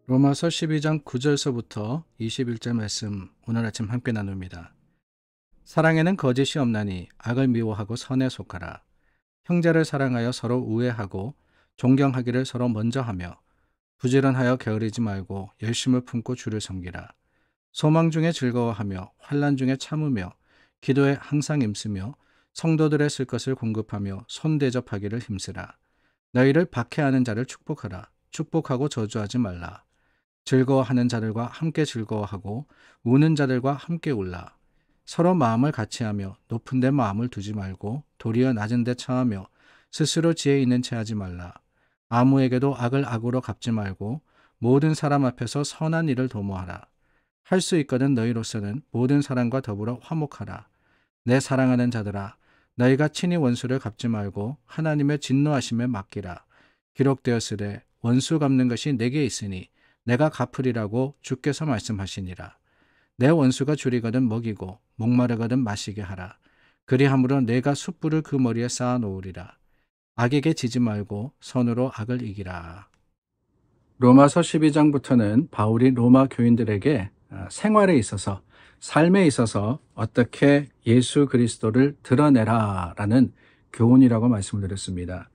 로마서 12장 9절서부터 21절 말씀 오늘 아침 함께 나눕니다. 사랑에는 거짓이 없나니 악을 미워하고 선에 속하라. 형제를 사랑하여 서로 우애하고 존경하기를 서로 먼저 하며 부지런하여 게으르지 말고 열심을 품고 주를 섬기라. 소망 중에 즐거워하며 환난 중에 참으며 기도에 항상 힘쓰며 성도들의 쓸 것을 공급하며 손 대접하기를 힘쓰라. 너희를 박해하는 자를 축복하라. 축복하고 저주하지 말라. 즐거워하는 자들과 함께 즐거워하고 우는 자들과 함께 울라. 서로 마음을 같이하며 높은 데 마음을 두지 말고 도리어 낮은 데 처하며 스스로 지혜 있는 채 하지 말라. 아무에게도 악을 악으로 갚지 말고 모든 사람 앞에서 선한 일을 도모하라. 할 수 있거든 너희로서는 모든 사람과 더불어 화목하라. 내 사랑하는 자들아, 너희가 친히 원수를 갚지 말고 하나님의 진노하심에 맡기라. 기록되었으되 원수 갚는 것이 내게 있으니 내가 갚으리라고 주께서 말씀하시니라. 내 원수가 줄이거든 먹이고 목마르거든 마시게 하라. 그리함으로 내가 숯불을 그 머리에 쌓아 놓으리라. 악에게 지지 말고 선으로 악을 이기라. 로마서 12장부터는 바울이 로마 교인들에게 생활에 있어서 삶에 있어서 어떻게 예수 그리스도를 드러내라라는 교훈이라고 말씀을 드렸습니다.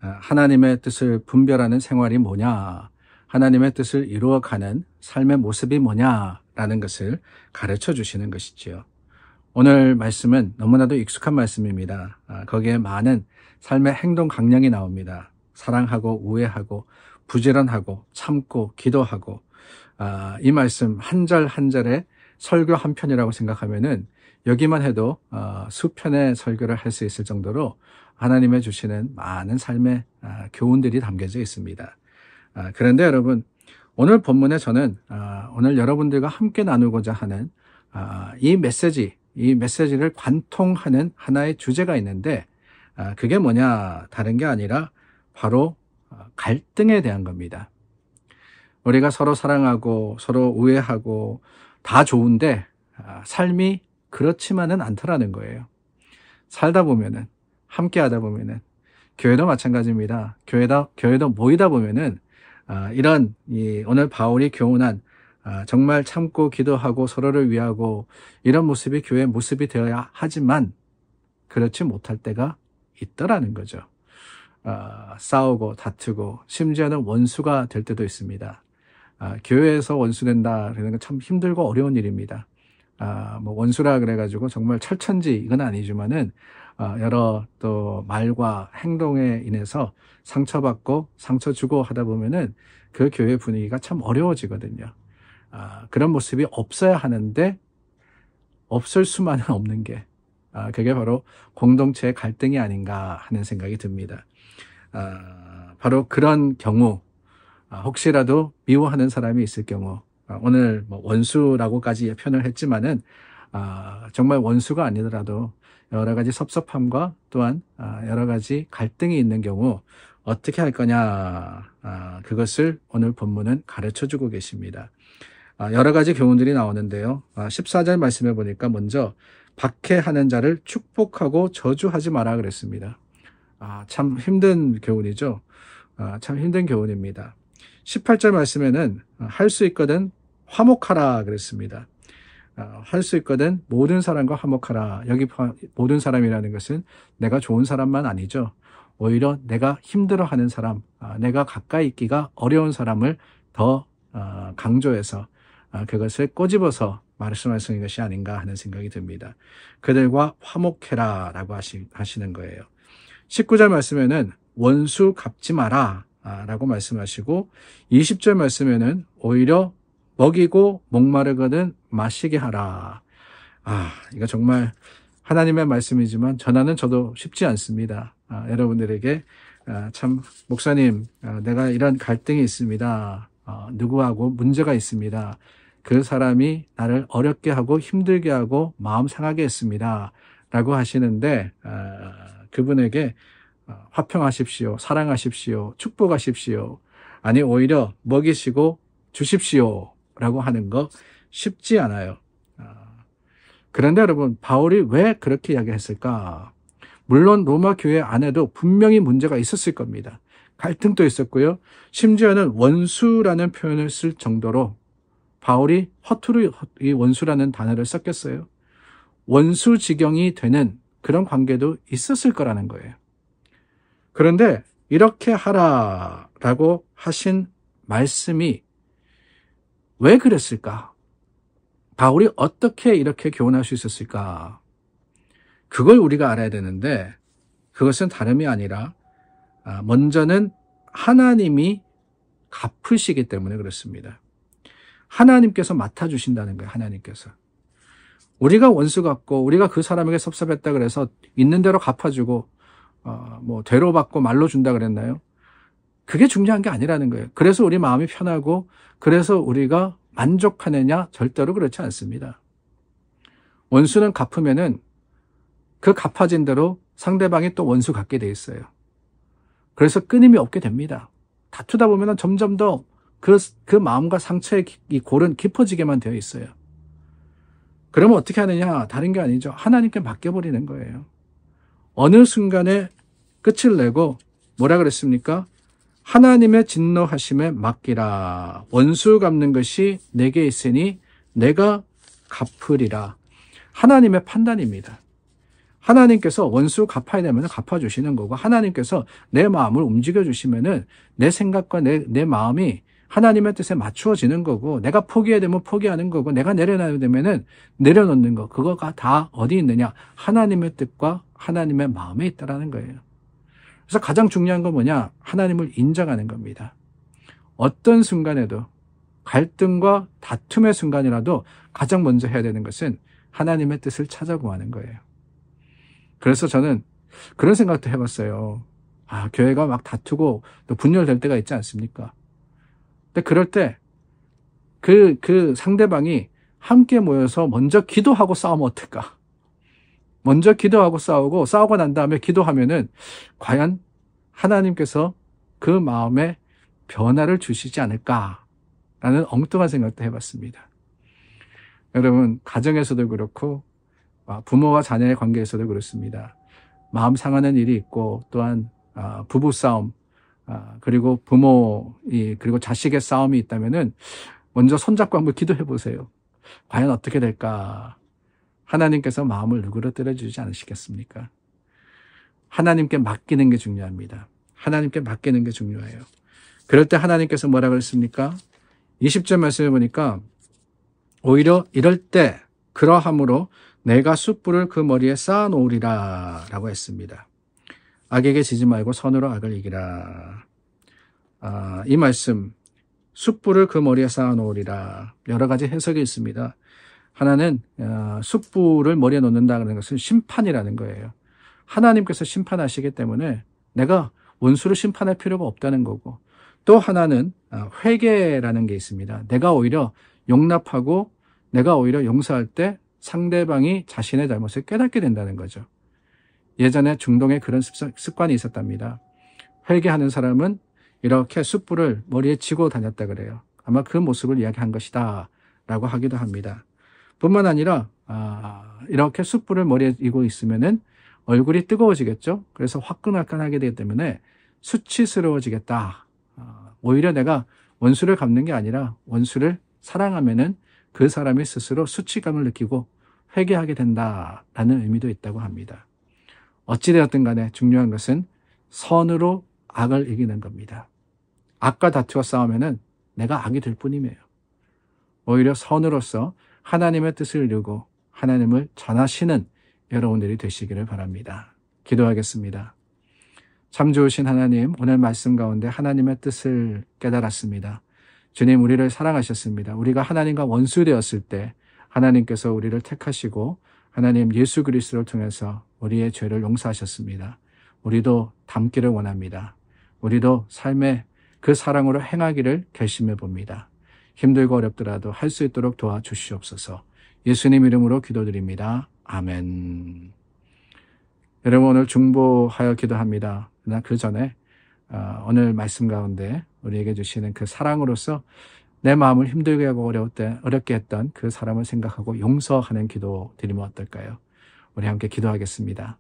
하나님의 뜻을 분별하는 생활이 뭐냐, 하나님의 뜻을 이루어가는 삶의 모습이 뭐냐라는 것을 가르쳐 주시는 것이지요. 오늘 말씀은 너무나도 익숙한 말씀입니다. 거기에 많은 삶의 행동 강령이 나옵니다. 사랑하고 우애하고 부지런하고 참고 기도하고, 이 말씀 한 절 한 절에 설교 한 편이라고 생각하면은 여기만 해도 수편의 설교를 할 수 있을 정도로 하나님의 주시는 많은 삶의 교훈들이 담겨져 있습니다. 그런데 여러분, 오늘 본문에 저는 오늘 여러분들과 함께 나누고자 하는 이 메시지를 관통하는 하나의 주제가 있는데, 그게 뭐냐, 다른 게 아니라 바로 갈등에 대한 겁니다. 우리가 서로 사랑하고 서로 우애하고 다 좋은데 삶이 그렇지만은 않더라는 거예요. 살다 보면은, 함께 하다 보면은, 교회도 마찬가지입니다. 교회도 모이다 보면은 이런 오늘 바울이 교훈한 정말 참고 기도하고 서로를 위하고 이런 모습이 교회의 모습이 되어야 하지만 그렇지 못할 때가 있더라는 거죠. 싸우고 다투고 심지어는 원수가 될 때도 있습니다. 교회에서 원수된다 그러는 건 참 힘들고 어려운 일입니다. 원수라 그래가지고 정말 철천지 이건 아니지만은 여러 또 말과 행동에 인해서 상처받고 상처 주고 하다 보면은 그 교회 분위기가 참 어려워지거든요. 그런 모습이 없어야 하는데 없을 수만은 없는 게 그게 바로 공동체의 갈등이 아닌가 하는 생각이 듭니다. 바로 그런 경우, 혹시라도 미워하는 사람이 있을 경우, 오늘 원수라고까지 표현을 했지만은 정말 원수가 아니더라도 여러 가지 섭섭함과 또한 여러 가지 갈등이 있는 경우 어떻게 할 거냐, 그것을 오늘 본문은 가르쳐주고 계십니다. 여러 가지 교훈들이 나오는데요. 14절 말씀해 보니까 먼저 박해하는 자를 축복하고 저주하지 마라 그랬습니다. 참 힘든 교훈이죠. 참 힘든 교훈입니다. 18절 말씀에는 할 수 있거든 화목하라 그랬습니다. 할 수 있거든 모든 사람과 화목하라. 여기 모든 사람이라는 것은 내가 좋은 사람만 아니죠. 오히려 내가 힘들어하는 사람, 내가 가까이 있기가 어려운 사람을 더 강조해서 그것을 꼬집어서 말씀하시는 것이 아닌가 하는 생각이 듭니다. 그들과 화목해라 라고 하시는 거예요. 19절 말씀에는 원수 갚지 마라 라고 말씀하시고, 20절 말씀에는 오히려 먹이고 목마르거든 마시게 하라. 이거 정말 하나님의 말씀이지만 전하는 저도 쉽지 않습니다. 여러분들에게 참 목사님, 내가 이런 갈등이 있습니다. 누구하고 문제가 있습니다. 그 사람이 나를 어렵게 하고 힘들게 하고 마음 상하게 했습니다 라고 하시는데, 그분에게 화평하십시오, 사랑하십시오, 축복하십시오, 아니 오히려 먹이시고 주십시오 라고 하는 거 쉽지 않아요. 그런데 여러분, 바울이 왜 그렇게 이야기했을까? 물론 로마 교회 안에도 분명히 문제가 있었을 겁니다. 갈등도 있었고요. 심지어는 원수라는 표현을 쓸 정도로 바울이 허투루 이 원수라는 단어를 썼겠어요. 원수 지경이 되는 그런 관계도 있었을 거라는 거예요. 그런데 이렇게 하라라고 하신 말씀이 왜 그랬을까? 바울이 어떻게 이렇게 교훈할 수 있었을까? 그걸 우리가 알아야 되는데 그것은 다름이 아니라 먼저는 하나님이 갚으시기 때문에 그렇습니다. 하나님께서 맡아주신다는 거예요. 하나님께서. 우리가 원수 같고 우리가 그 사람에게 섭섭했다 그래서 있는 대로 갚아주고 대로 받고 말로 준다 그랬나요? 그게 중요한 게 아니라는 거예요. 그래서 우리 마음이 편하고 그래서 우리가 만족하느냐? 절대로 그렇지 않습니다. 원수는 갚으면은 그 갚아진 대로 상대방이 또 원수 갖게 돼 있어요. 그래서 끊임이 없게 됩니다. 다투다 보면 점점 더 그 마음과 상처의 이 골은 깊어지게만 되어 있어요. 그러면 어떻게 하느냐? 다른 게 아니죠. 하나님께 맡겨버리는 거예요. 어느 순간에 끝을 내고 뭐라 그랬습니까? 하나님의 진노하심에 맡기라. 원수 갚는 것이 내게 있으니 내가 갚으리라. 하나님의 판단입니다. 하나님께서 원수 갚아야 되면 갚아주시는 거고 하나님께서 내 마음을 움직여주시면은 내 생각과 내 마음이 하나님의 뜻에 맞추어지는 거고 내가 포기해야 되면 포기하는 거고 내가 내려놔야 되면은 내려놓는 거 그거가 다 어디 있느냐? 하나님의 뜻과 하나님의 마음에 있다라는 거예요. 그래서 가장 중요한 건 뭐냐? 하나님을 인정하는 겁니다. 어떤 순간에도 갈등과 다툼의 순간이라도 가장 먼저 해야 되는 것은 하나님의 뜻을 찾아 구하는 거예요. 그래서 저는 그런 생각도 해봤어요. 교회가 막 다투고 또 분열될 때가 있지 않습니까? 근데 그럴 때 그 상대방이 함께 모여서 먼저 기도하고 싸우면 어떨까? 먼저 기도하고 싸우고 난 다음에 기도하면은 과연 하나님께서 그 마음에 변화를 주시지 않을까라는 엉뚱한 생각도 해봤습니다. 여러분, 가정에서도 그렇고 부모와 자녀의 관계에서도 그렇습니다. 마음 상하는 일이 있고 또한 부부싸움 그리고 그리고 자식의 싸움이 있다면은 먼저 손잡고 한번 기도해 보세요. 과연 어떻게 될까? 하나님께서 마음을 누그러뜨려 주지 않으시겠습니까? 하나님께 맡기는 게 중요합니다. 하나님께 맡기는 게 중요해요. 그럴 때 하나님께서 뭐라 그랬습니까? 20절 말씀을 보니까 오히려 이럴 때 그러함으로 내가 숯불을 그 머리에 쌓아 놓으리라 라고 했습니다. 악에게 지지 말고 선으로 악을 이기라. 이 말씀 숯불을 그 머리에 쌓아 놓으리라. 여러 가지 해석이 있습니다. 하나는 숯불을 머리에 놓는다는 것은 심판이라는 거예요. 하나님께서 심판하시기 때문에 내가 원수를 심판할 필요가 없다는 거고 또 하나는 회개라는 게 있습니다. 내가 오히려 용납하고 내가 오히려 용서할 때 상대방이 자신의 잘못을 깨닫게 된다는 거죠. 예전에 중동에 그런 습관이 있었답니다. 회개하는 사람은 이렇게 숯불을 머리에 쥐고 다녔다 그래요. 아마 그 모습을 이야기한 것이다 라고 하기도 합니다. 뿐만 아니라 이렇게 숯불을 머리에 쥐고 있으면은 얼굴이 뜨거워지겠죠. 그래서 화끈화끈하게 되기 때문에 수치스러워지겠다. 오히려 내가 원수를 갚는 게 아니라 원수를 사랑하면은 그 사람이 스스로 수치감을 느끼고 회개하게 된다라는 의미도 있다고 합니다. 어찌되었든 간에 중요한 것은 선으로 악을 이기는 겁니다. 악과 다투와 싸우면은 내가 악이 될 뿐이에요. 오히려 선으로서 하나님의 뜻을 이루고 하나님을 전하시는 여러분들이 되시기를 바랍니다. 기도하겠습니다. 참 좋으신 하나님, 오늘 말씀 가운데 하나님의 뜻을 깨달았습니다. 주님, 우리를 사랑하셨습니다. 우리가 하나님과 원수되었을 때 하나님께서 우리를 택하시고 하나님 예수 그리스도를 통해서 우리의 죄를 용서하셨습니다. 우리도 닮기를 원합니다. 우리도 삶의 그 사랑으로 행하기를 결심해 봅니다. 힘들고 어렵더라도 할 수 있도록 도와주시옵소서. 예수님 이름으로 기도드립니다. 아멘. 여러분, 오늘 중보하여 기도합니다. 그러나 그 전에 오늘 말씀 가운데 우리에게 주시는 그 사랑으로서 내 마음을 힘들게 하고 어렵게 했던 그 사람을 생각하고 용서하는 기도 드리면 어떨까요? 우리 함께 기도하겠습니다.